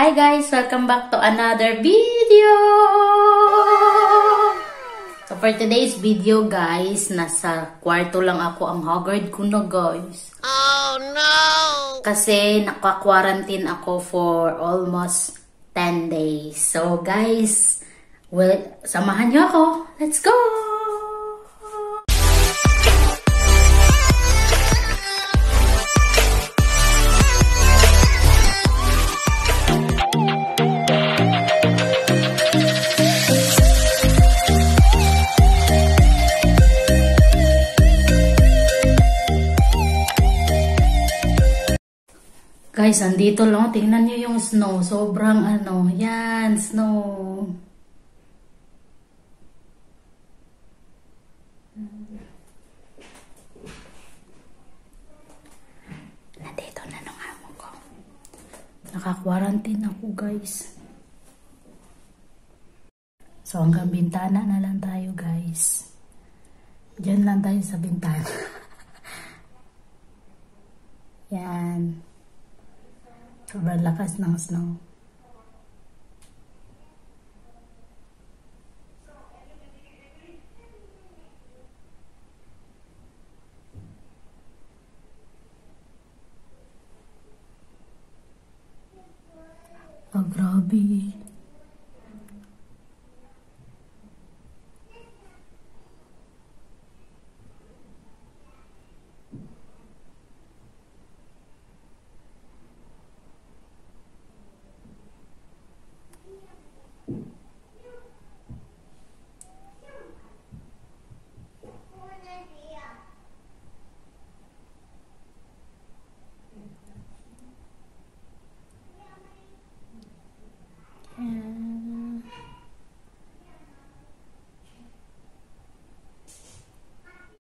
Hi guys! Welcome back to another video! So for today's video guys, nasa kwarto lang ako. Ang haggard ko na guys. Oh no! Kasi naka-quarantine ako for almost 10 days. So guys, well, samahan niyo ako. Let's go! Guys, andito lang. Tingnan nyo yung snow. Sobrang ano. Yan, snow. Nandito na nung hamon ko. Naka-quarantine ako, guys. So, hanggang bintana na lang tayo, guys. Diyan lang tayo sa bintana. Yan. Sobrang lakas ng snow. Oh, grabe.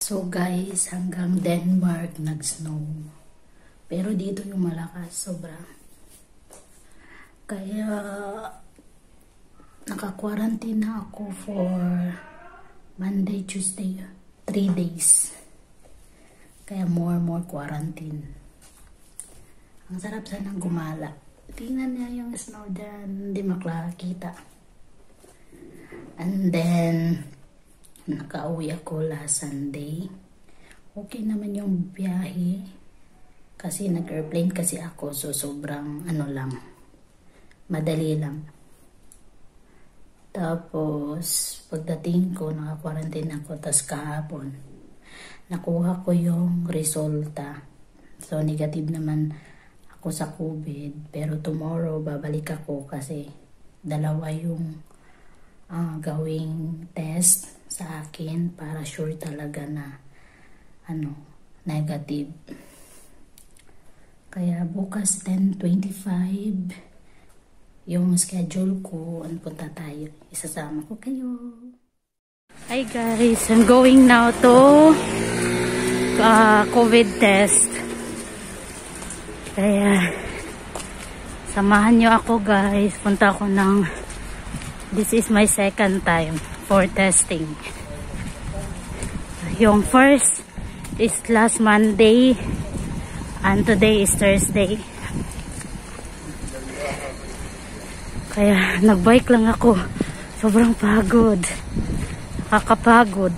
So guys, hanggang Denmark nag-snow. Pero dito yung malakas, sobra. Kaya naka-quarantine na ako for Monday, Tuesday, 3 days. Kaya more quarantine. Ang sarap sanang gumala. Tingnan niya yung snow dyan, hindi makakita. And then nakauwi ako last Sunday. Okay naman yung biyahe. Kasi nag-airplane kasi ako. So sobrang ano lang. Madali lang. Tapos pagdating ko, naka-quarantine ako. Tapos kahapon, nakuha ko yung resulta. So negative naman ako sa COVID. Pero tomorrow babalik ako kasi dalawa yung gawing test sa akin para sure talaga na negative. Kaya bukas 10:25 yung schedule ko. Punta tayo. Isasama ko kayo. Hi guys, I'm going now to COVID test. Kaya samahan nyo ako guys. Punta ako this is my second time for testing. Yung first is last Monday and today is Thursday. Kaya nagbike lang ako. Sobrang pagod. Nakakapagod.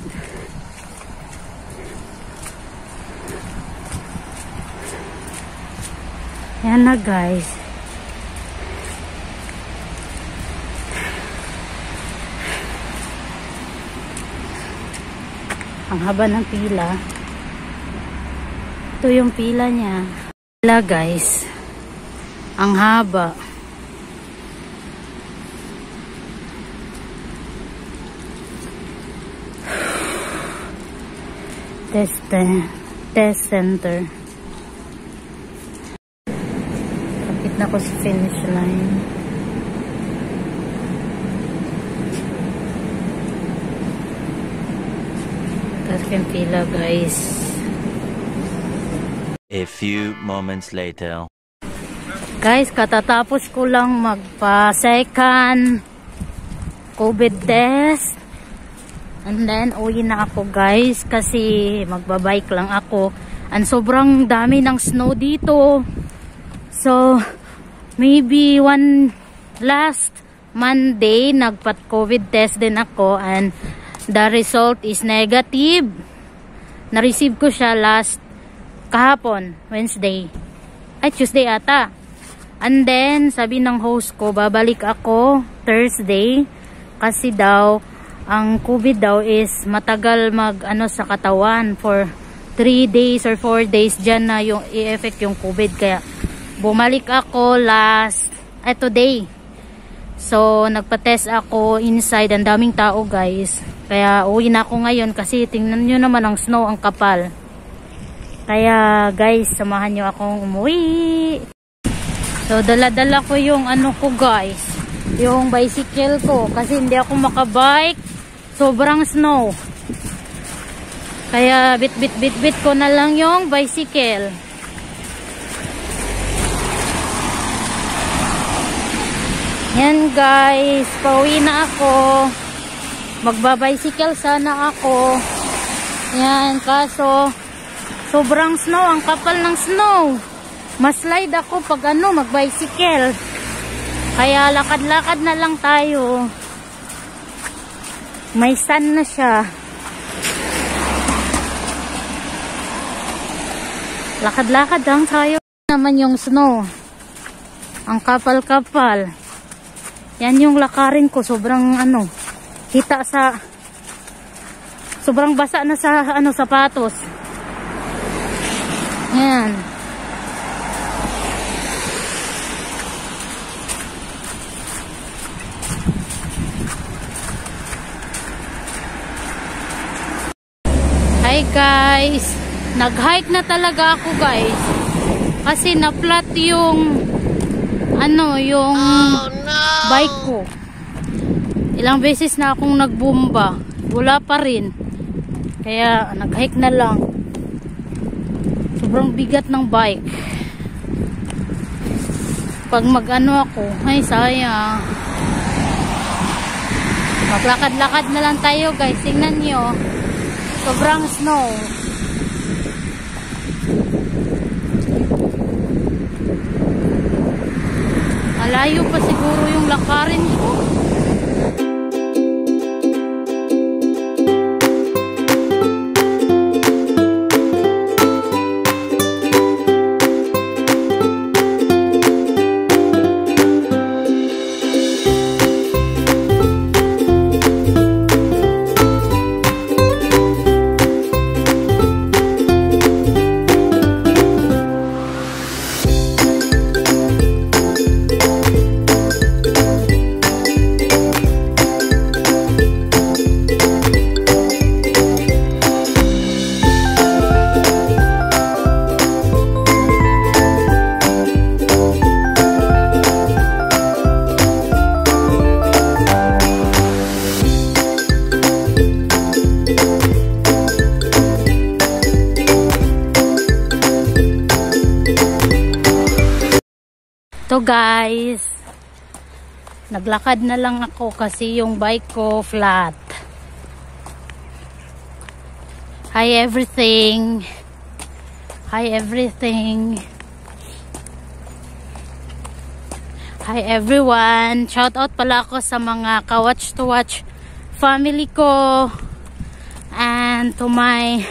Yan na guys. Ang haba ng pila. Ito yung pila niya. Pila guys. Ang haba. Test center. Kapit na ko sa finish line. Yung pila guys. A few moments later. Guys, katatapos ko lang magpa-second COVID test. And then uwi na ako guys kasi magbabike lang ako. And sobrang dami ng snow dito. So maybe last Monday, nagpat-COVID test din ako and the result is negative. Na-receive ko siya kahapon, Tuesday ata. And then, sabi ng host ko, babalik ako Thursday kasi daw, ang COVID daw is matagal sa katawan for 3 days or 4 days dyan na yung i-effect yung COVID. Kaya, bumalik ako today. So, nagpa-test ako inside. Ang daming tao, guys. Kaya, uwi na ako ngayon kasi tingnan nyo naman ang snow, ang kapal. Kaya, guys, samahan nyo akong umuwi. So, dala-dala ko yung ko, guys. Yung bicycle ko. Kasi hindi ako makabike. Sobrang snow. Kaya, bit ko na lang yung bicycle. Yan guys, pauwi na ako. Magbabicycle sana ako. Yan, kaso sobrang snow, ang kapal ng snow. Maslide ako pag magbicycle. Kaya lakad-lakad na lang tayo. May sun na siya. Lakad-lakad lang tayo. Naman yung snow. Ang kapal-kapal. Yan yung lakarin ko, sobrang kita sa sobrang basa na sa sapatos. Yan. Hi guys. Nag-hike na talaga ako, guys. Kasi na-flat yung yung bike ko. Ilang beses na akong nagbumba, wala pa rin. Kaya nag-hike na lang. Sobrang bigat ng bike. Pag ako, ay sayang. Maglakad-lakad na lang tayo, guys. Tingnan nyo, sobrang snow. Malayo pa siguro yung lakarin ko. So guys, naglakad na lang ako kasi yung bike ko flat. Hi everything. Hi everything. Hi everyone. Shout out pala ako sa mga ka-watch to watch family ko and to my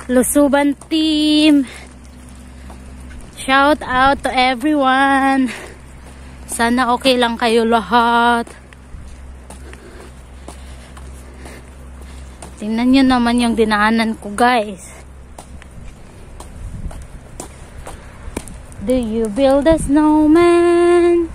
Lusuban team. Shout out to everyone. Sana okay lang kayo lahat. Tingnan nyo naman yung dinaanan ko, guys. Do you build a snowman?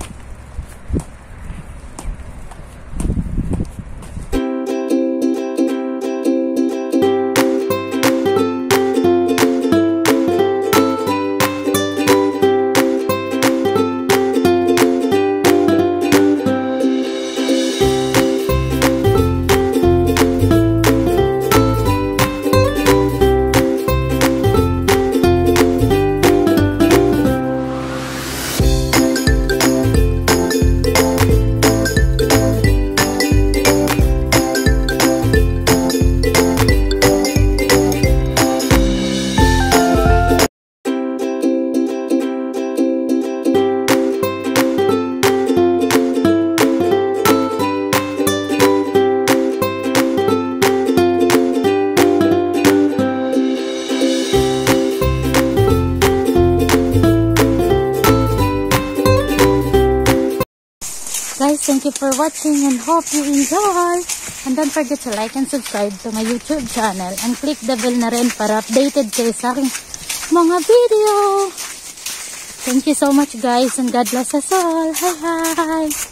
Guys, thank you for watching and hope you enjoy. And don't forget to like and subscribe to my YouTube channel and click the bell na rin para updated kayo sa aking mga video. Thank you so much guys and God bless us all. Hi!